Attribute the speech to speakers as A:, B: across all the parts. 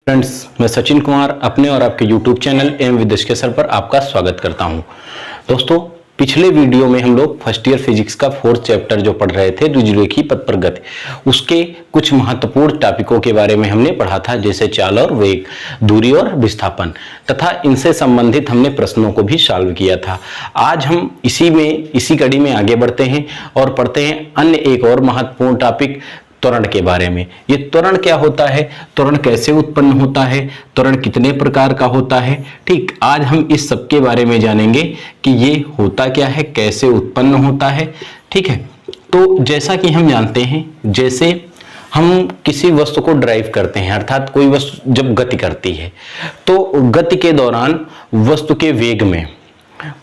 A: Friends, मैं सचिन कुमार अपने और आपके YouTube चैनल एम विदेश के सर पर आपका स्वागत करता हूं। दोस्तों, पिछले वीडियो में हम लोग फर्स्ट ईयर फिजिक्स का 4th चैप्टर जो पढ़ रहे थे द्विरेखीय पथ पर गति, उसके कुछ महत्वपूर्ण टॉपिकों के बारे में हमने पढ़ा था, जैसे चाल और वेग, दूरी और विस्थापन तथा इनसे संबंधित हमने प्रश्नों को भी सॉल्व किया था। आज हम इसी कड़ी में आगे बढ़ते हैं और पढ़ते हैं अन्य एक और महत्वपूर्ण टॉपिक, त्वरण के बारे में। ये त्वरण क्या होता है, त्वरण कैसे उत्पन्न होता है, त्वरण कितने प्रकार का होता है। ठीक, आज हम इस सब के बारे में जानेंगे कि ये होता क्या है, कैसे उत्पन्न होता है। ठीक है, तो जैसा कि हम जानते हैं, जैसे हम किसी वस्तु को ड्राइव करते हैं, अर्थात कोई वस्तु जब गति करती है तो गति के दौरान वस्तु के वेग में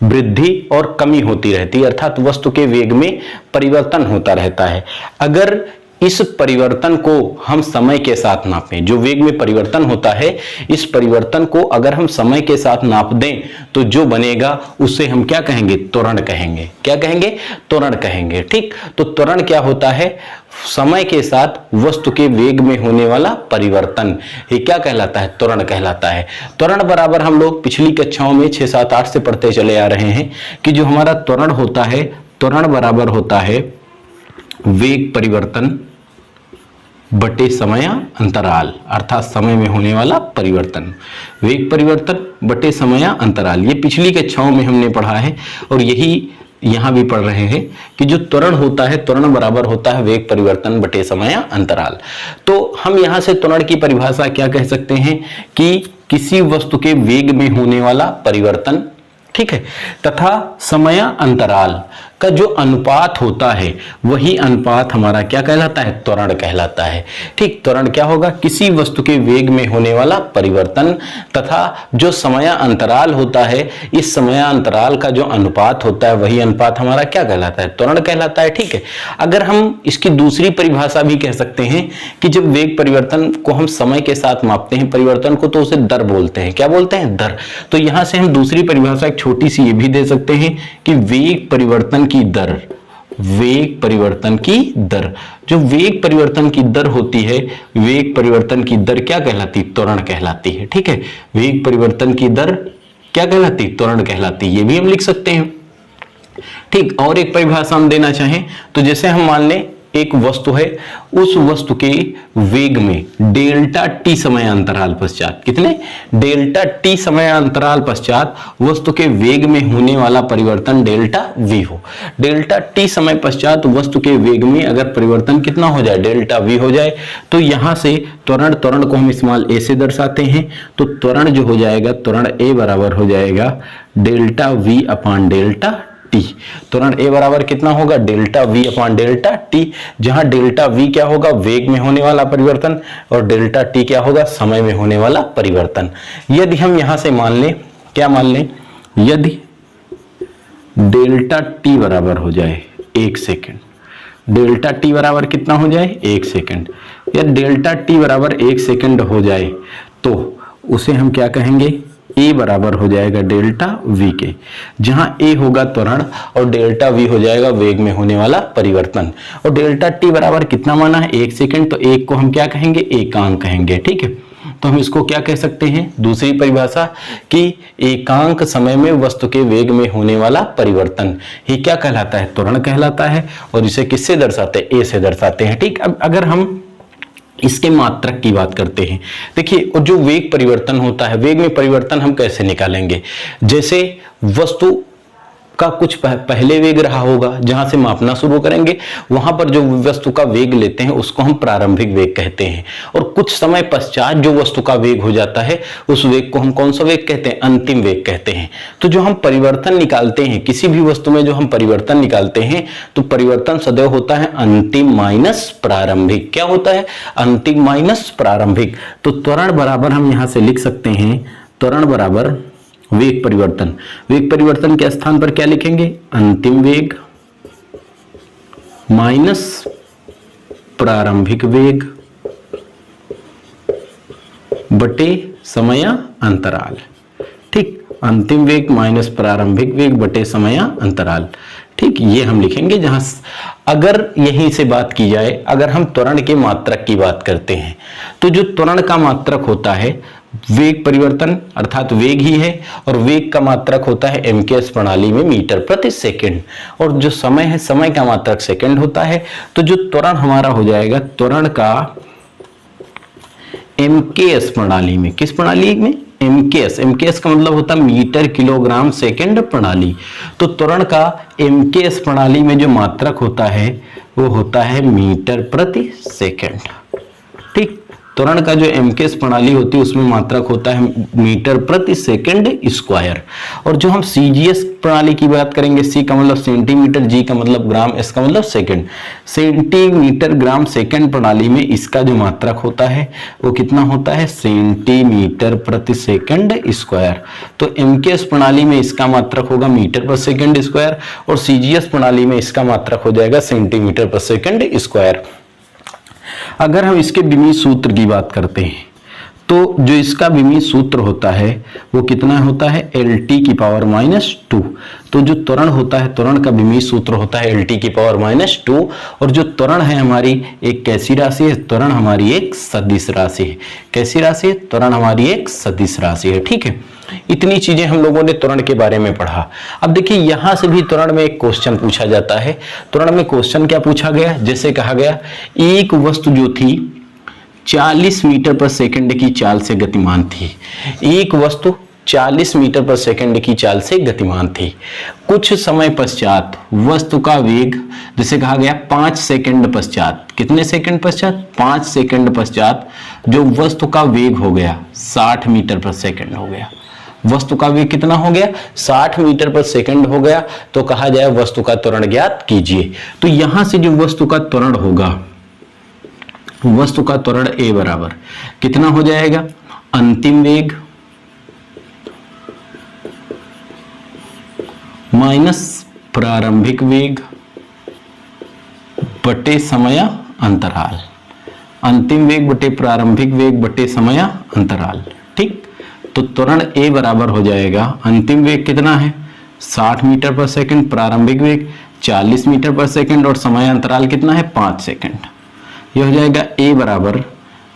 A: वृद्धि और कमी होती रहती है, अर्थात वस्तु के वेग में परिवर्तन होता रहता है। अगर इस परिवर्तन को हम समय के साथ नापें, जो वेग में परिवर्तन होता है, इस परिवर्तन को अगर हम समय के साथ नाप दें तो जो बनेगा उसे हम क्या कहेंगे, त्वरण कहेंगे। क्या कहेंगे, त्वरण कहेंगे। ठीक, तो त्वरण क्या होता है, समय के साथ वस्तु के वेग में होने वाला परिवर्तन, ये क्या कहलाता है, त्वरण कहलाता है। त्वरण बराबर हम लोग पिछली कक्षाओं में 6, 7, 8 से पढ़ते चले आ रहे हैं कि जो हमारा त्वरण होता है, त्वरण बराबर होता है वेग परिवर्तन बटे समय अंतराल, अर्थात समय में होने वाला परिवर्तन। वेग परिवर्तन बटे समय अंतराल, ये पिछली कक्षाओं में हमने पढ़ा है और यही यहां भी पढ़ रहे हैं कि जो त्वरण होता है, त्वरण बराबर होता है वेग परिवर्तन बटे समय अंतराल। तो हम यहां से त्वरण की परिभाषा क्या कह सकते हैं कि किसी वस्तु के वेग में होने वाला परिवर्तन, ठीक है, तथा समय अंतराल का जो अनुपात होता है वही अनुपात हमारा क्या कहलाता है, त्वरण कहलाता है। ठीक, त्वरण क्या होगा, किसी वस्तु के वेग में होने वाला परिवर्तन तथा जो समय अंतराल होता है, इस समय अंतराल का जो अनुपात होता है वही अनुपात हमारा क्या कहलाता है, त्वरण कहलाता है। ठीक है, अगर हम इसकी दूसरी परिभाषा भी कह सकते हैं कि जब वेग परिवर्तन को हम समय के साथ मापते हैं परिवर्तन को, तो उसे दर बोलते हैं। क्या बोलते हैं, दर। तो यहां से हम दूसरी परिभाषा एक छोटी सी ये भी दे सकते हैं कि वेग परिवर्तन की दर, वेग परिवर्तन की दर, जो वेग परिवर्तन की दर होती है, वेग परिवर्तन की दर क्या कहलाती, त्वरण कहलाती है। ठीक है, वेग परिवर्तन की दर क्या कहलाती, त्वरण कहलाती है। ये भी हम लिख सकते हैं। ठीक, और एक परिभाषा हम देना चाहें तो जैसे हम मान लें एक वस्तु है, उस वस्तु के वेग में डेल्टा टी समय अंतराल पश्चात, कितने, डेल्टा टी समय अंतराल पश्चात वस्तु के वेग में होने वाला परिवर्तन डेल्टा वी हो। डेल्टा टी समय पश्चात वस्तु के वेग में अगर परिवर्तन कितना हो जाए, डेल्टा वी हो जाए, तो यहां से त्वरण को हम स्मॉल ए से दर्शाते हैं। तो त्वरण जो हो जाएगा, त्वरण ए बराबर हो जाएगा delta v upon delta T. त्वरण ए बराबर कितना होगा, delta v upon delta T, जहां डेल्टा वी क्या होगा, वेग में होने वाला परिवर्तन, और डेल्टा टी क्या होगा, समय में होने वाला परिवर्तन। यदि हम यहां से मान लें, क्या मान लें, यदि डेल्टा टी बराबर हो जाए 1 सेकेंड, डेल्टा टी बराबर कितना हो जाए, 1 सेकेंड, या डेल्टा टी बराबर 1 सेकेंड हो जाए तो उसे हम क्या कहेंगे, ए बराबर हो जाएगा डेल्टा वी के, जहां ए होगा त्वरण और डेल्टा वी हो जाएगा वेग में होने वाला परिवर्तन। और डेल्टा टी बराबर कितना माना है, 1 सेकेंड, तो एक को हम क्या कहेंगे, एकांक कहेंगे। ठीक है, तो हम इसको क्या कह सकते हैं, दूसरी परिभाषा कि एकांक समय में वस्तु के वेग में होने वाला परिवर्तन ये क्या कहलाता है, त्वरण कहलाता है। और इसे किससे दर्शाते हैं, ए से दर्शाते हैं। ठीक, अब अगर हम इसके मात्रक की बात करते हैं, देखिए, और जो वेग परिवर्तन होता है, वेग में परिवर्तन हम कैसे निकालेंगे, जैसे वस्तु का कुछ पहले वेग रहा होगा, जहां से मापना शुरू करेंगे, वहां पर जो वस्तु का वेग लेते हैं उसको हम प्रारंभिक वेग कहते हैं। और कुछ समय पश्चात जो वस्तु का वेग हो जाता है, उस वेग को हम कौन सा वेग कहते हैं, अंतिम वेग कहते हैं। तो जो हम परिवर्तन निकालते हैं, किसी भी वस्तु में जो हम परिवर्तन निकालते हैं, तो परिवर्तन सदैव होता है अंतिम माइनस प्रारंभिक। क्या होता है, अंतिम माइनस प्रारंभिक। तो त्वरण बराबर हम यहां से लिख सकते हैं, त्वरण बराबर वेग परिवर्तन, वेग परिवर्तन के स्थान पर क्या लिखेंगे, अंतिम वेग माइनस प्रारंभिक वेग बटे समय अंतराल। ठीक, अंतिम वेग माइनस प्रारंभिक वेग बटे समय अंतराल। ठीक, ये हम लिखेंगे। जहां अगर यहीं से बात की जाए, अगर हम त्वरण के मात्रक की बात करते हैं तो जो त्वरण का मात्रक होता है वेग परिवर्तन अर्थात वेग ही है, और वेग का मात्रक होता है एमकेएस प्रणाली में मीटर प्रति सेकंड, और जो समय है समय का मात्रक सेकंड होता है। तो जो त्वरण हमारा हो जाएगा, त्वरण का एमकेएस प्रणाली में, किस प्रणाली में? एमकेएस। एमकेएस का मतलब होता है मीटर किलोग्राम सेकंड प्रणाली। तो त्वरण का एमकेएस प्रणाली में जो मात्रक होता है वो होता है मीटर प्रति सेकंड। ठीक, त्वरण का जो एमकेएस प्रणाली होती है उसमें मात्रक होता है मीटर प्रति सेकंड स्क्वायर। और जो हम सीजीएस प्रणाली की बात करेंगे, सी का मतलब सेंटीमीटर, जी का मतलब ग्राम, एस का मतलब सेकंड, सेंटीमीटर ग्राम सेकंड प्रणाली में इसका जो मात्रक होता है वो कितना होता है? सेंटीमीटर प्रति सेकंड स्क्वायर। तो एमकेएस प्रणाली में इसका मात्रक होगा मीटर पर सेकंड स्क्वायर, और सीजीएस प्रणाली में इसका मात्रक हो जाएगा सेंटीमीटर पर सेकंड स्क्वायर। अगर हम इसके विमीय सूत्र की बात करते हैं तो जो इसका विमीय सूत्र होता है वो कितना होता है? LT की पावर -2। तो जो त्वरण होता है, त्वरण का विमीय सूत्र होता है LT की पावर -2, और जो त्वरण है हमारी एक कैसी राशि है? त्वरण हमारी एक सदिश राशि है। कैसी राशि है? त्वरण हमारी एक सदिश राशि है। ठीक है, इतनी चीजें हम लोगों ने त्वरण के बारे में पढ़ा। अब देखिए यहां से भी त्वरण में एक क्वेश्चन पूछा जाता है। त्वरण में क्वेश्चन क्या पूछा गया? जैसे कहा गया एक वस्तु जो थी 40 मीटर पर सेकंड की चाल से गतिमान थी। एक वस्तु 40 मीटर पर सेकंड की चाल से गतिमान थी। कुछ समय पश्चात वस्तु का वेग, जैसे कहा गया 5 सेकंड पश्चात, कितने सेकंड पश्चात? 5 सेकंड पश्चात जो वस्तु का वेग हो गया 60 मीटर पर सेकंड हो गया। वस्तु का वेग कितना हो गया? 60 मीटर पर सेकंड हो गया। तो कहा जाए वस्तु का त्वरण ज्ञात कीजिए। तो यहां से जो वस्तु का त्वरण होगा, वस्तु का त्वरण ए बराबर कितना हो जाएगा? अंतिम वेग माइनस प्रारंभिक वेग बटे समय अंतराल। अंतिम वेग बटे प्रारंभिक वेग बटे समय अंतराल। ठीक, तो त्वरण ए बराबर हो जाएगा, अंतिम वेग कितना है? 60 मीटर पर सेकंड, प्रारंभिक वेग 40 मीटर पर सेकंड, और समय अंतराल कितना है? 5 सेकंड। यह हो जाएगा ए बराबर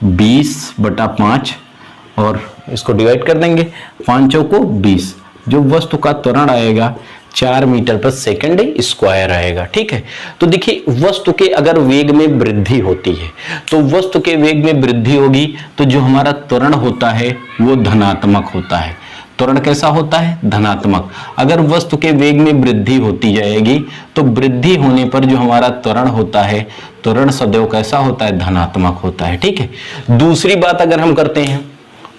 A: 20/5, और इसको डिवाइड कर देंगे, 5 चौको 20। जो वस्तु का त्वरण आएगा 4 मीटर पर सेकंड स्क्वायर आएगा। ठीक है, तो देखिए वस्तु के अगर वेग में वृद्धि होती है तो वस्तु के वेग में वृद्धि होगी तो जो हमारा त्वरण होता है वो धनात्मक होता है। त्वरण कैसा होता है? धनात्मक। अगर वस्तु के वेग में वृद्धि होती जाएगी तो वृद्धि होने पर जो हमारा त्वरण होता है, त्वरण सदैव कैसा होता है? धनात्मक होता है। ठीक है, दूसरी बात अगर हम करते हैं,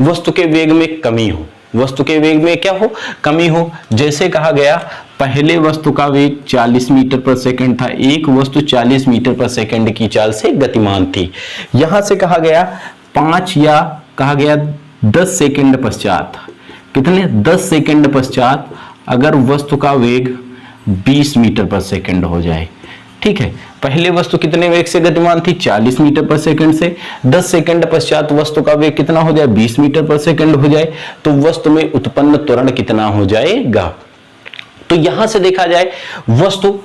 A: वस्तु के वेग में कमी हो, वस्तु के वेग में क्या हो? कमी हो। जैसे कहा गया पहले वस्तु का वेग 40 मीटर पर सेकंड था, एक वस्तु 40 मीटर पर सेकंड की चाल से गतिमान थी। यहां से कहा गया 5 या कहा गया 10 सेकंड पश्चात, कितने? 10 सेकंड पश्चात अगर वस्तु का वेग 20 मीटर पर सेकंड हो जाए। ठीक है, पहले वस्तु कितने वेग से गतिमान थी? 40 मीटर पर सेकंड से। 10 सेकंड पश्चात वस्तु का वेग कितना हो जाए? 20 मीटर पर सेकंड हो जाए, तो वस्तु में उत्पन्न त्वरण कितना हो जाएगा? तो यहां से देखा जाए वस्तु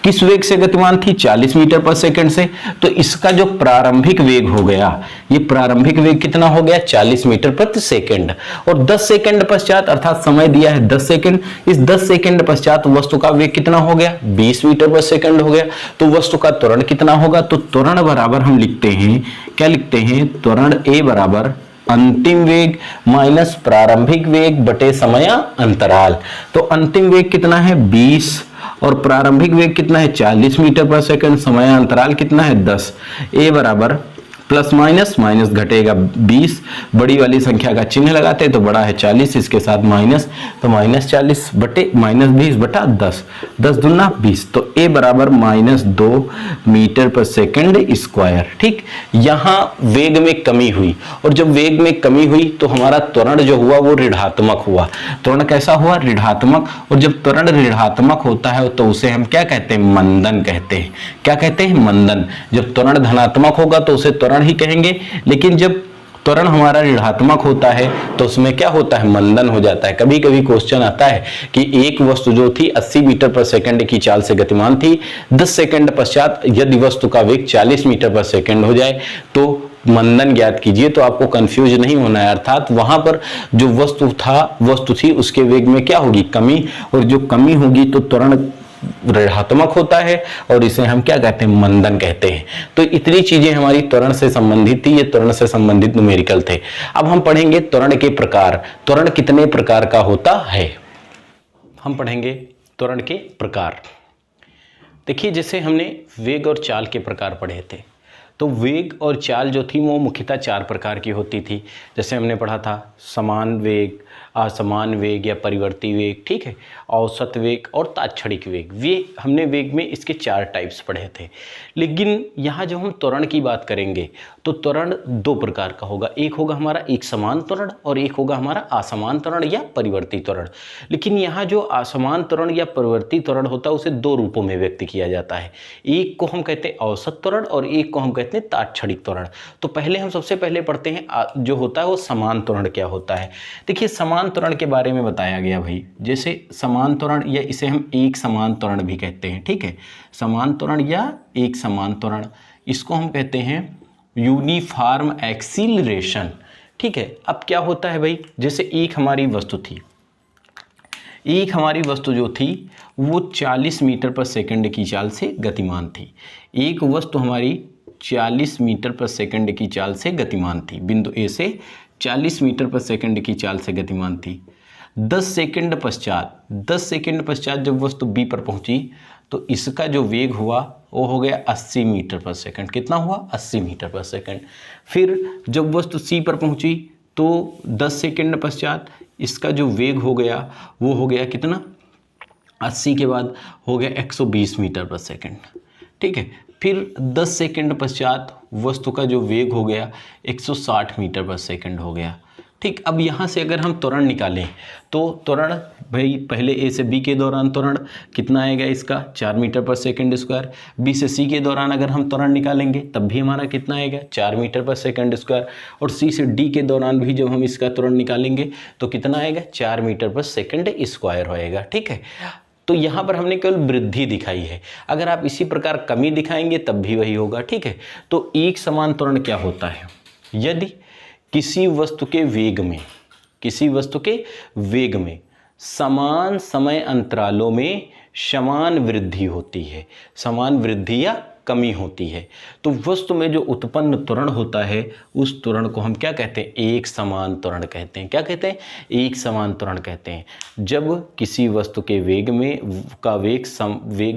A: किस वेग से गतिमान थी? 40 मीटर पर सेकंड से। तो इसका जो प्रारंभिक वेग हो गया, ये प्रारंभिक वेग कितना हो गया? 40 मीटर प्रति सेकंड। और 10 सेकंड पश्चात, अर्थात समय दिया है 10 सेकंड, इस 10 सेकंड पश्चात वस्तु का वेग कितना हो गया? 20 मीटर पर सेकंड हो गया। तो वस्तु का त्वरण कितना होगा? तो त्वरण बराबर हम लिखते हैं, क्या लिखते हैं? त्वरण ए बराबर अंतिम वेग माइनस प्रारंभिक वेग बटे समय अंतराल। तो अंतिम वेग कितना है? 20, और प्रारंभिक वेग कितना है? 40 मीटर पर सेकंड, समय अंतराल कितना है? 10। ए बराबर प्लस माइनस, माइनस घटेगा 20, बड़ी वाली संख्या का चिन्ह लगाते हैं तो बड़ा है 40, इसके साथ माइनस, तो -40 बटे -20 बटा 10, 10 दूना 20। तो ए बराबर -2 मीटर पर सेकंड स्क्वायर। ठीक, यहाँ वेग में कमी हुई, और जब वेग में कमी हुई तो हमारा त्वरण जो हुआ वो ऋणात्मक हुआ। त्वरण कैसा हुआ? ऋणात्मक। और जब त्वरण ऋणात्मक होता है तो उसे हम क्या कहते हैं? मंदन कहते हैं। क्या कहते हैं? मंदन। जब त्वरण धनात्मक होगा तो उसे त्वरण ही कहेंगे, लेकिन जब त्वरण हमारा ऋणात्मक होता है तो उसमें क्या होता है, मंदन हो जाता है। कभी कभी क्वेश्चन आता है कि एक वस्तु जो थी 80 मीटर पर सेकंड की चाल से गतिमान थी, 10 सेकंड पश्चात यदि वस्तु का वेग 40 मीटर पर सेकंड हो जाए तो मंदन ज्ञात कीजिए। तो आपको कंफ्यूज नहीं होना है, अर्थात वहां पर जो वस्तु थी उसके वेग में क्या होगी, कमी, और जो कमी होगी तो त्वरण ऋणात्मक होता है और इसे हम क्या कहते हैं, मंदन कहते हैं। तो इतनी चीजें हमारी त्वरण से संबंधित थी, ये त्वरण से संबंधित न्यूमेरिकल थे। अब हम पढ़ेंगे त्वरण के प्रकार। त्वरण कितने प्रकार का होता है, हम पढ़ेंगे त्वरण के प्रकार। देखिए जैसे हमने वेग और चाल के प्रकार पढ़े थे, तो वेग और चाल जो थी वो मुख्यतः 4 प्रकार की होती थी। जैसे हमने पढ़ा था समान वेग, असमान वेग या परिवर्ती वेग, ठीक है, औसत वेग और तात्क्षणिक वेग। वे हमने वेग में इसके 4 टाइप्स पढ़े थे। लेकिन यहाँ जब हम त्वरण की बात करेंगे तो त्वरण 2 प्रकार का होगा। एक होगा हमारा एक समान त्वरण और एक होगा हमारा असमान त्वरण या परिवर्ती त्वरण। लेकिन यहाँ जो असमान त्वरण या परिवर्ती त्वरण होता है उसे 2 रूपों में व्यक्त किया जाता है। एक को हम कहते हैं औसत त्वरण और एक को हम कहते हैं तात्क्षणिक त्वरण। तो पहले हम सबसे पहले पढ़ते हैं जो होता है वो समान त्वरण क्या होता है। देखिए समान त्वरण के बारे में बताया गया भाई, जैसे समान त्वरण या इसे हम एक समान त्वरण भी कहते हैं, ठीक है, समान त्वरण या एक समान त्वरण, इसको हम कहते हैं यूनिफॉर्म एक्सीलरेशन, ठीक है। अब क्या होता है भाई, जैसे एक हमारी वस्तु थी, एक हमारी वस्तु जो थी वो 40 मीटर पर सेकंड की चाल से गतिमान थी। एक वस्तु हमारी 40 मीटर पर सेकंड की चाल से गतिमान थी, बिंदु ए से 40 मीटर पर सेकंड की चाल से गतिमान थी। 10 सेकंड पश्चात जब वस्तु बी पर पहुंची तो इसका जो वेग हुआ वो हो गया 80 मीटर पर सेकंड। कितना हुआ, 80 मीटर पर सेकंड। फिर जब वस्तु सी पर पहुंची तो 10 सेकंड पश्चात इसका जो वेग हो गया वो हो गया कितना, 80 के बाद हो गया 120 मीटर पर सेकंड, ठीक है। फिर 10 सेकंड पश्चात वस्तु का जो वेग हो गया 160 मीटर पर सेकंड हो गया, ठीक। अब यहाँ से अगर हम त्वरण निकालें तो त्वरण भाई पहले ए से बी के दौरान त्वरण कितना आएगा इसका, 4 मीटर पर सेकंड स्क्वायर। बी से सी के दौरान अगर हम त्वरण निकालेंगे तब भी हमारा कितना आएगा, 4 मीटर पर सेकंड स्क्वायर। और सी से डी के दौरान भी जब हम इसका त्वरण निकालेंगे तो कितना आएगा, 4 मीटर पर सेकंड स्क्वायर होएगा, ठीक है। तो यहाँ पर हमने केवल वृद्धि दिखाई है, अगर आप इसी प्रकार कमी दिखाएंगे तब भी वही होगा, ठीक है। तो एक समान त्वरण क्या होता है, यदि किसी वस्तु के वेग में समान समय अंतरालों में समान वृद्धि होती है, समान वृद्धि या कमी होती है, तो वस्तु में जो उत्पन्न त्वरण होता है उस त्वरण को हम क्या कहते हैं, एक समान त्वरण कहते हैं। क्या कहते हैं, एक समान त्वरण कहते हैं। जब किसी वस्तु के वेग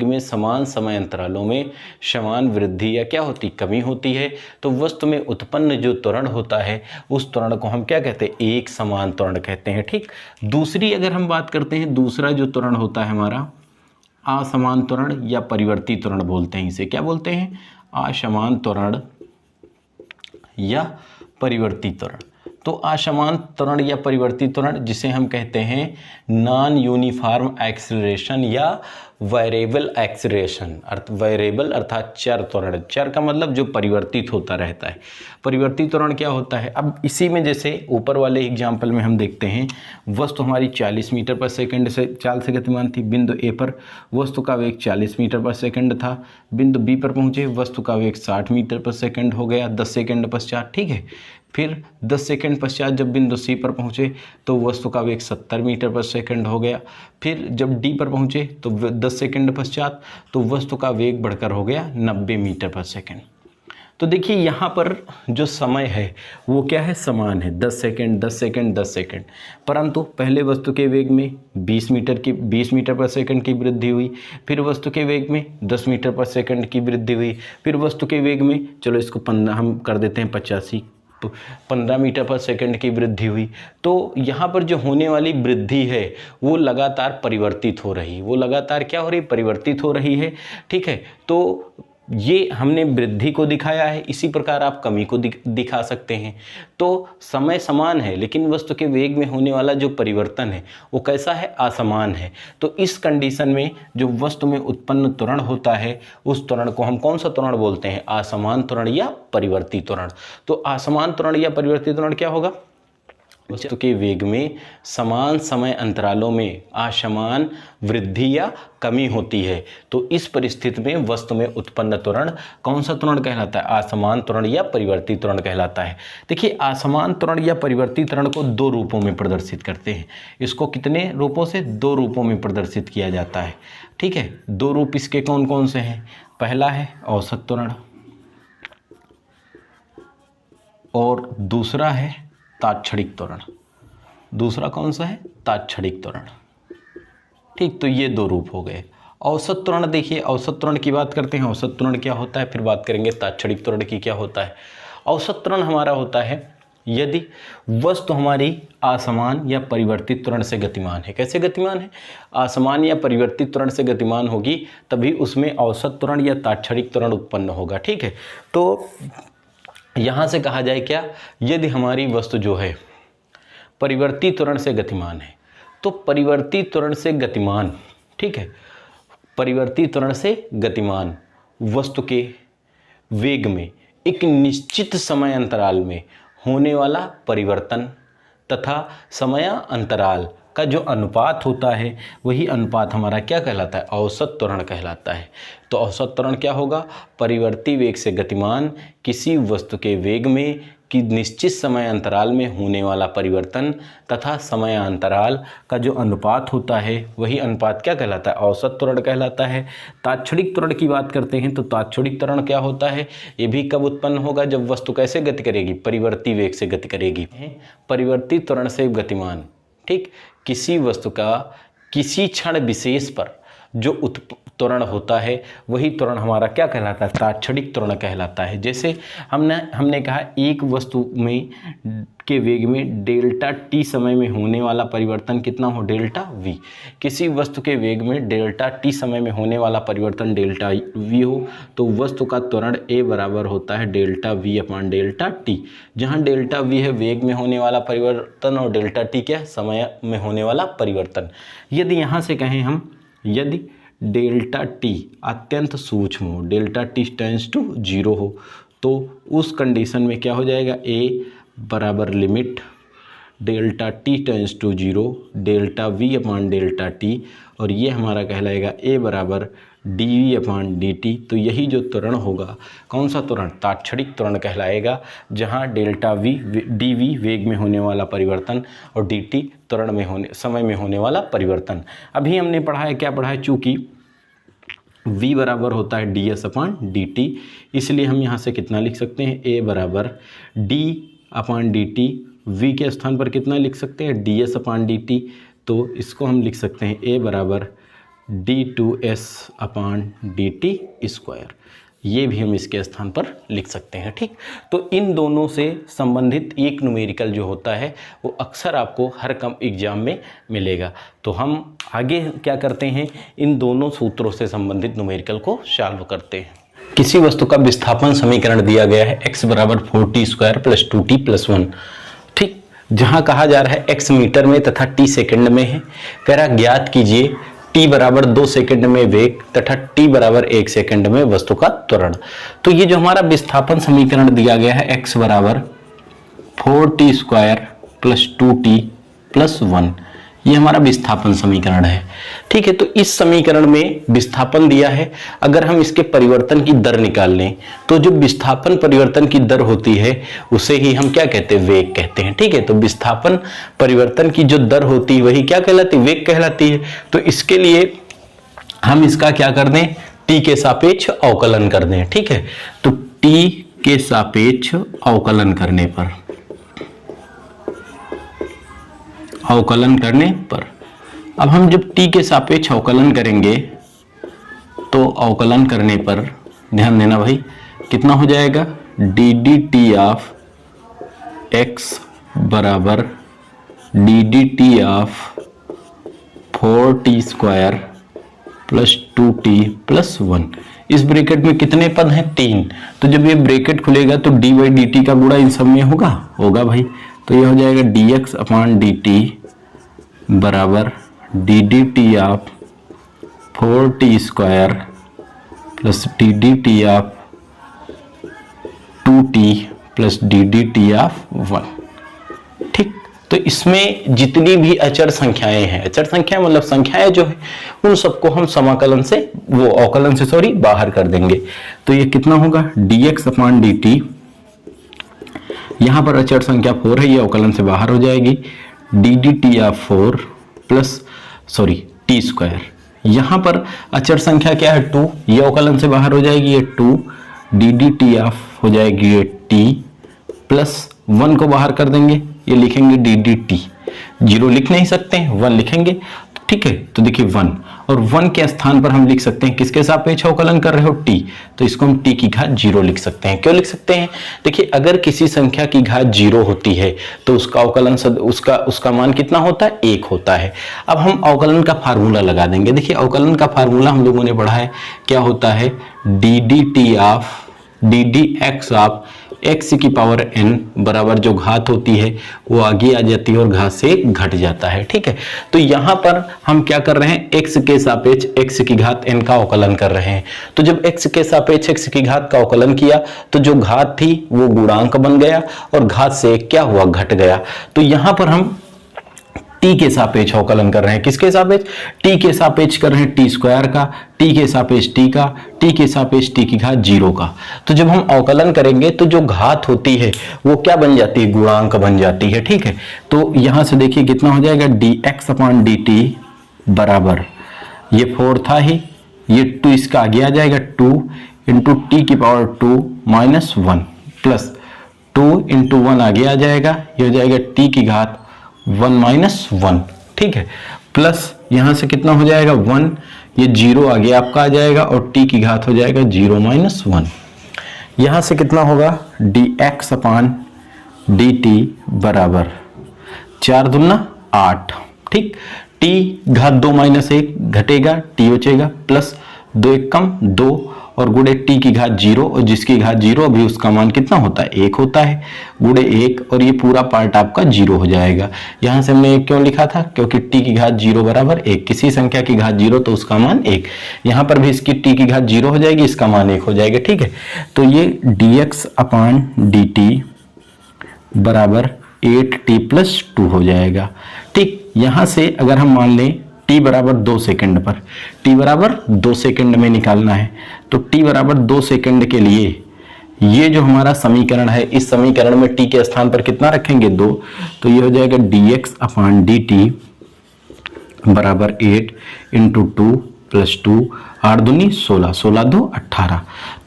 A: में समान समय अंतरालों में समान वृद्धि या क्या होती, कमी होती है, तो वस्तु में उत्पन्न जो त्वरण होता है उस त्वरण को हम क्या कहते हैं, एक समान त्वरण कहते हैं, ठीक। दूसरी अगर हम बात करते हैं, दूसरा जो त्वरण होता है हमारा असमान त्वरण या परिवर्ती त्वरण बोलते हैं, इसे क्या बोलते हैं, असमान त्वरण या परिवर्ती त्वरण। तो असमान त्वरण या परिवर्ती त्वरण जिसे हम कहते हैं नॉन यूनिफॉर्म एक्सीलरेशन या वेरिएबल एक्सीलरेशन, वेरिएबल अर्थात चर त्वरण। चर का मतलब जो परिवर्तित होता रहता है। परिवर्तित त्वरण क्या होता है, अब इसी में जैसे ऊपर वाले एग्जाम्पल में हम देखते हैं, वस्तु हमारी 40 मीटर पर सेकंड से चाल से गतिमान थी। बिंदु ए पर वस्तु का वेग 40 मीटर पर सेकंड था। बिंदु बी पर पहुंचे, वस्तु का वेग 60 मीटर पर सेकंड हो गया 10 सेकंड पश्चात, ठीक है। फिर 10 सेकंड पश्चात जब बिंदु सी पर पहुंचे तो वस्तु का वेग 70 मीटर पर सेकंड हो गया। फिर जब डी पर पहुंचे तो 10 सेकंड पश्चात तो वस्तु का वेग बढ़कर हो गया 90 मीटर पर सेकंड। तो देखिए यहाँ पर जो समय है वो क्या है, समान है, 10 सेकंड 10 सेकंड 10 सेकंड। परंतु पहले वस्तु के वेग में 20 मीटर पर सेकंड की वृद्धि हुई, फिर वस्तु के वेग में 10 मीटर पर सेकंड की वृद्धि हुई, फिर वस्तु के वेग में, चलो इसको 15 हम कर देते हैं 85, 15 मीटर पर सेकंड की वृद्धि हुई। तो यहाँ पर जो होने वाली वृद्धि है वो लगातार परिवर्तित हो रही, वो लगातार क्या हो रही, परिवर्तित हो रही है, ठीक है। तो ये हमने वृद्धि को दिखाया है, इसी प्रकार आप कमी को दिखा सकते हैं। तो समय समान है लेकिन वस्तु के वेग में होने वाला जो परिवर्तन है वो कैसा है, असमान है। तो इस कंडीशन में जो वस्तु में उत्पन्न त्वरण होता है उस त्वरण को हम कौन सा त्वरण बोलते हैं, असमान त्वरण या परिवर्ती त्वरण। तो असमान त्वरण या परिवर्ती त्वरण क्या होगा, वस्तु के वेग में समान समय अंतरालों में असमान वृद्धि या कमी होती है। तो इस परिस्थिति में वस्तु में उत्पन्न त्वरण कौन सा त्वरण कहलाता है, असमान त्वरण या परिवर्ती त्वरण कहलाता है। देखिए असमान त्वरण या परिवर्ती त्वरण को दो रूपों में प्रदर्शित करते हैं। इसको कितने रूपों से, दो रूपों में प्रदर्शित किया जाता है। ठीक है, दो रूप इसके कौन कौन से हैं, पहला है औसत त्वरण और दूसरा है तात्क्षणिक त्वरण। दूसरा कौन सा है, तात्क्षणिक त्वरण। ठीक, तो ये दो रूप हो गए। औसत त्वरण देखिए, औसत त्वरण की बात करते हैं, औसत त्वरण क्या होता है, फिर बात करेंगे तात्क्षणिक त्वरण की क्या होता है। औसत त्वरण हमारा होता है यदि वस्तु हमारी असमान या परिवर्तित त्वरण से गतिमान है। कैसे गतिमान है, असमान या परिवर्तित त्वरण से गतिमान होगी तभी उसमें औसत त्वरण या तात्क्षणिक त्वरण उत्पन्न होगा। ठीक है, तो यहाँ से कहा जाए क्या, यदि हमारी वस्तु जो है परिवर्ती त्वरण से गतिमान है तो परिवर्ती त्वरण से गतिमान, ठीक है, परिवर्ती त्वरण से गतिमान वस्तु के वेग में एक निश्चित समय अंतराल में होने वाला परिवर्तन तथा समय अंतराल का जो अनुपात होता है वही अनुपात हमारा क्या कहलाता है, औसत त्वरण कहलाता है। तो औसत त्वरण क्या होगा, परिवर्ती वेग से गतिमान किसी वस्तु के वेग में कि निश्चित समय अंतराल में होने वाला परिवर्तन तथा समय अंतराल का जो अनुपात होता है वही अनुपात क्या कहलाता है, औसत त्वरण कहलाता है। तात्क्षणिक त्वरण की बात करते हैं तो तात्क्षणिक त्वरण क्या होता है, ये भी कब उत्पन्न होगा, जब वस्तु कैसे गति करेगी, परिवर्ती वेग से गति करेगी। परिवर्ती त्वरण से गतिमान, ठीक, किसी वस्तु का किसी क्षण विशेष पर जो त्वरण होता है वही त्वरण हमारा क्या कहलाता है, तात्क्षणिक त्वरण कहलाता है। जैसे हमने कहा एक वस्तु में के वेग में डेल्टा टी समय में होने वाला परिवर्तन कितना हो, डेल्टा वी। किसी वस्तु के वेग में डेल्टा टी समय में होने वाला परिवर्तन डेल्टा वी हो तो वस्तु का त्वरण ए बराबर होता है delta v upon delta T, जहाँ डेल्टा वी है वेग में होने वाला परिवर्तन और डेल्टा टी क्या है, समय में होने वाला परिवर्तन। यदि यहाँ से कहें हम, यदि डेल्टा टी अत्यंत सूक्ष्म हो, डेल्टा टी टेंड्स टू 0 हो तो उस कंडीशन में क्या हो जाएगा, ए बराबर limit delta t tends to 0 delta v upon delta t, और ये हमारा कहलाएगा ए बराबर d v upon d t. तो यही जो त्वरण होगा, कौन सा त्वरण, तात्क्षणिक त्वरण कहलाएगा, जहाँ डेल्टा वी डी वी वेग में होने वाला परिवर्तन और डी टी त्वरण में होने समय में होने वाला परिवर्तन। अभी हमने पढ़ा है, क्या पढ़ा है, चूँकि v बराबर होता है D S upon d T, इसलिए हम यहाँ से कितना लिख सकते हैं, a बराबर d upon d T, v के स्थान पर कितना लिख सकते हैं, D S upon d t. तो इसको हम लिख सकते हैं a बराबर d2s upon d T square, ये भी हम इसके स्थान पर लिख सकते हैं। ठीक, तो इन दोनों से संबंधित एक न्यूमेरिकल जो होता है वो अक्सर आपको हर कम एग्जाम में मिलेगा। तो हम आगे क्या करते हैं, इन दोनों सूत्रों से संबंधित न्यूमेरिकल को सॉल्व करते हैं। किसी वस्तु का विस्थापन समीकरण दिया गया है x बराबर 4t square plus 2t plus 1, ठीक, जहाँ कहा जा रहा है x मीटर में तथा t सेकंड में है। कह रहा ज्ञात कीजिए t बराबर 2 सेकंड में वेग तथा t बराबर 1 सेकंड में वस्तु का त्वरण। तो ये जो हमारा विस्थापन समीकरण दिया गया है x बराबर 4t square plus 2t plus 1, ये हमारा विस्थापन समीकरण है। ठीक है, तो इस समीकरण में विस्थापन दिया है, अगर हम इसके परिवर्तन की दर निकाल लें तो जो विस्थापन परिवर्तन की दर होती है उसे ही हम क्या कहते हैं, वेग कहते हैं। ठीक है, तो विस्थापन परिवर्तन की जो दर होती है वही क्या कहलाती है, वेग कहलाती है। तो इसके लिए हम इसका क्या कर दें, t के सापेक्ष अवकलन कर दें। ठीक है, तो t के सापेक्ष अवकलन करने पर अब हम जब t के सापेक्ष अवकलन करेंगे तो अवकलन करने पर ध्यान देना भाई, कितना हो जाएगा, D D T of x बराबर D D T of 4t square plus 2t plus 1, इस ब्रैकेट में कितने पद हैं? 3। तो जब ये ब्रैकेट खुलेगा तो डी बाई डी टी का गुणा इन सब में होगा भाई। तो ये हो जाएगा dx अपॉन डी टी बराबर D D T of 4t square plus D D T of 2t plus D D T of 1। ठीक, तो इसमें जितनी भी अचर संख्याएं हैं, अचर संख्या मतलब संख्याएं जो है, उन सबको हम समाकलन से अवकलन से बाहर कर देंगे। तो ये कितना होगा? dx अपॉन डी टी, यहां पर अचर संख्या 4 है, ये अवकलन से बाहर हो जाएगी, D D T of 4 plus T square. यहां पर अचर संख्या क्या है? 2, ये अवकलन से बाहर हो जाएगी, ये 2 डी डी टी ऑफ हो जाएगी ये टी प्लस 1 को बाहर कर देंगे, ये लिखेंगे डी डी टी। 0 लिख नहीं सकते हैं, 1 लिखेंगे। ठीक है, तो देखिए 1 और 1 के स्थान पर हम लिख सकते हैं किसके सापेक्ष अवकलन कर रहे हो? t। तो इसको हम t की घात 0 लिख सकते हैं। क्यों लिख सकते हैं? देखिए अगर किसी संख्या की घात 0 होती है तो उसका अवकलन उसका मान कितना होता है? 1 होता है। अब हम अवकलन का फार्मूला लगा देंगे। देखिए अवकलन का फार्मूला हम लोगों ने पढ़ा है, क्या होता है? D D T of D D x of x की पावर n बराबर जो घात होती है वो आगे आ जाती है और घात से घट जाता है। ठीक है, तो यहां पर हम क्या कर रहे हैं? x के सापेक्ष x की घात n का अवकलन कर रहे हैं। तो जब x के सापेक्ष x की घात का अवकलन किया तो जो घात थी वो गुणांक बन गया और घात से क्या हुआ? घट गया। तो यहां पर हम t के सापेक्ष अवकलन कर रहे हैं। किसके सापेक्ष? t के सापेक्ष कर रहे हैं टी स्क्वायर का, t के सापेक्ष t का, t के सापेक्ष t की घात 0 का। तो जब हम अवकलन करेंगे तो जो घात होती है वो क्या बन जाती है? गुणांक बन जाती है। ठीक है, तो यहां से देखिए कितना हो जाएगा? dx अपॉन dt बराबर, ये 4 था ही, ये 2 इसका आगे आ जाएगा, 2 इंटू टी की पावर 2 माइनस 1 प्लस 2 इंटू 1 आगे आ जाएगा, ये हो जाएगा t की घात 1 माइनस 1। ठीक है, प्लस यहां से कितना हो जाएगा? 1, ये 0 आगे आपका आ जाएगा और t की घात हो जाएगा 0 माइनस 1। यहां से कितना होगा? dx अपॉन dt बराबर 4 दूना 8। ठीक, t घात 2 माइनस 1 घटेगा, t बचेगा, प्लस 2 1 कम 2 और गुणे t की घात 0, और जिसकी घात 0 अभी उसका मान कितना होता है? 1 होता है, गुणे 1 और ये पूरा पार्ट आपका 0 हो जाएगा। यहां से हमने 1 क्यों लिखा था? क्योंकि t की घात 0 बराबर 1, किसी संख्या की घात 0 तो उसका मान 1। यहां पर भी इसकी t की घात 0 हो जाएगी, इसका मान 1 हो जाएगा। ठीक है, तो ये dx अपॉन dt बराबर 8t प्लस 2 हो जाएगा। ठीक, यहां से अगर हम मान लें t बराबर 2 सेकंड पर, t बराबर 2 सेकंड में निकालना है, तो t बराबर 2 सेकंड के लिए ये जो हमारा समीकरण है, इस समीकरण में t के स्थान पर कितना रखेंगे? 2। तो ये हो जाएगा dx अपॉन dt बराबर 8 इंटू 2 प्लस 2, 8 दूनी 16, 16 2 18।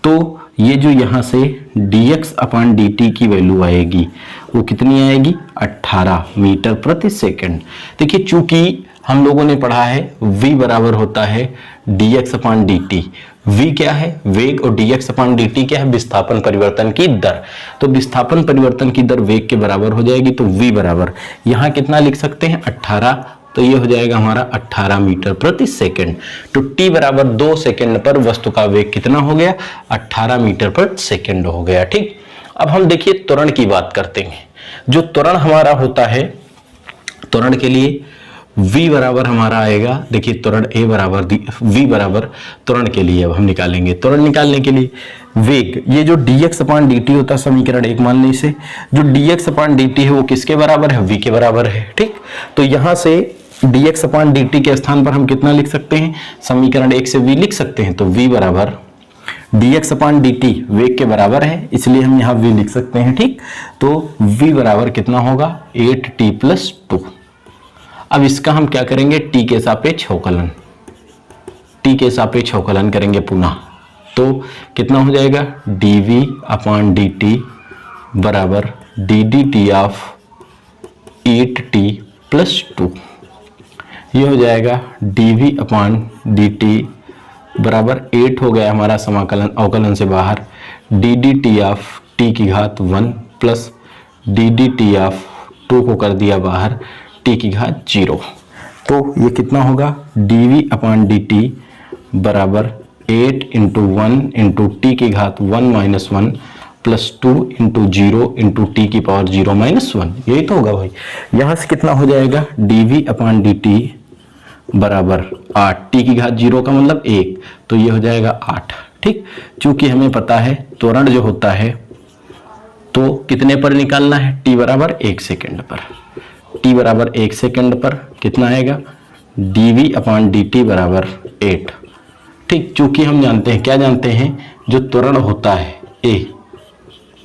A: तो ये जो यहाँ से dx अपॉन dt की वैल्यू आएगी वो कितनी आएगी? 18 मीटर प्रति सेकंड। देखिए चूंकि हम लोगों ने पढ़ा है v बराबर होता है dx अपॉन dt। v क्या है? वेग, और dx अपॉन dt क्या है? विस्थापन परिवर्तन की दर। तो विस्थापन परिवर्तन की दर वेग के बराबर हो जाएगी, तो v बराबर यहाँ कितना लिख सकते हैं? 18। तो ये हो जाएगा हमारा 18 मीटर प्रति सेकंड। तो t बराबर 2 सेकंड पर वस्तु का वेग कितना हो गया? 18 मीटर प्रति सेकंड हो गया। ठीक, अब हम देखिए त्वरण की बात करते हैं। जो त्वरण हमारा होता है, त्वरण के लिए v बराबर हमारा आएगा, देखिए त्वरण a बराबर v बराबर त्वरण के लिए अब हम निकालेंगे। त्वरण निकालने के लिए वेग, ये जो dx अपॉन dt होता है, समीकरण 1 मान लें इसे, जो dx अपॉन dt है वो किसके बराबर है? v के बराबर है। ठीक, तो यहां से dx अपॉन dt के स्थान पर हम कितना लिख सकते हैं? समीकरण 1 से v लिख सकते हैं। तो v बराबर dx अपॉन dt वेग के बराबर है, इसलिए हम यहाँ v लिख सकते हैं। ठीक, तो v बराबर कितना होगा? 8t plus 2। अब इसका हम क्या करेंगे? t के सापेक्ष अवकलन, t के सापेक्ष अवकलन करेंगे पुनः। तो कितना हो जाएगा? dv अपॉन dt बराबर dd ऑफ 8t प्लस 2। ये हो जाएगा dv अपॉन dt बराबर 8 हो गया हमारा समाकलन अवकलन से बाहर, dt ऑफ t की घात 1 प्लस dt ऑफ 2 को कर दिया बाहर, t की घात 0। तो ये कितना होगा? dv अपॉन dt बराबर 8 इंटू 1 इंटू टी की घात 1 minus 1 plus 2 into 0 into T की पावर 0 माइनस 1, यही तो होगा भाई। यहां से कितना हो जाएगा, dv अपॉन dt बराबर 8, टी की घात 0 का मतलब 1, तो ये हो जाएगा 8। ठीक, चूंकि हमें पता है त्वरण जो होता है तो कितने पर निकालना है, t बराबर 1 सेकेंड पर। t बराबर 1 सेकेंड पर कितना आएगा, dv अपॉन dt बराबर 8। ठीक, चूंकि हम जानते हैं, क्या जानते हैं, जो त्वरण होता है a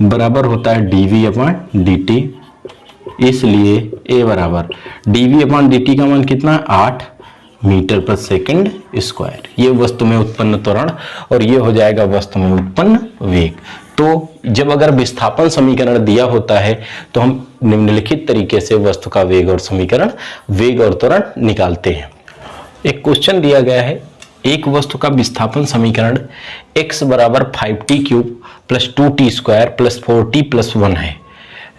A: बराबर होता है dv अपॉन dt, इसलिए a बराबर dv अपॉन dt का मान कितना है, 8 मीटर पर सेकंड स्क्वायर। ये वस्तु में उत्पन्न त्वरण और ये हो जाएगा वस्तु में उत्पन्न वेग। तो जब अगर विस्थापन समीकरण दिया होता है तो हम निम्नलिखित तरीके से वस्तु का वेग और समीकरण, वेग और त्वरण निकालते हैं। एक क्वेश्चन दिया गया है, एक वस्तु का विस्थापन समीकरण x बराबर 5t cube plus 2t square plus 4t plus 1 है,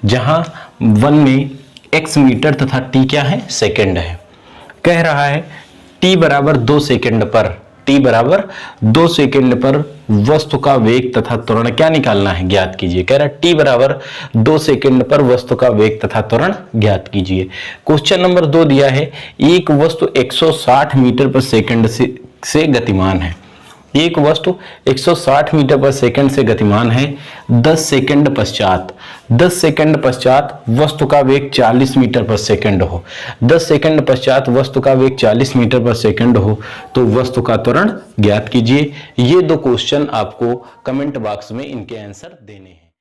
A: जहां 1 में x मीटर तथा t क्या है, सेकंड है। कह रहा है t बराबर 2 सेकंड पर, t बराबर 2 सेकंड पर वस्तु का वेग तथा त्वरण क्या निकालना है, ज्ञात कीजिए। कह रहा है t बराबर 2 सेकंड पर वस्तु का वेग तथा त्वरण ज्ञात कीजिए। क्वेश्चन नंबर 2 दिया है, एक वस्तु 160 मीटर पर सेकंड से गतिमान है। एक वस्तु 160 मीटर पर सेकंड से गतिमान है। 10 सेकंड पश्चात वस्तु का वेग 40 मीटर पर सेकंड हो। 10 सेकंड पश्चात वस्तु का वेग 40 मीटर पर सेकंड हो तो वस्तु का त्वरण ज्ञात कीजिए। ये 2 क्वेश्चन आपको कमेंट बॉक्स में इनके आंसर देने हैं।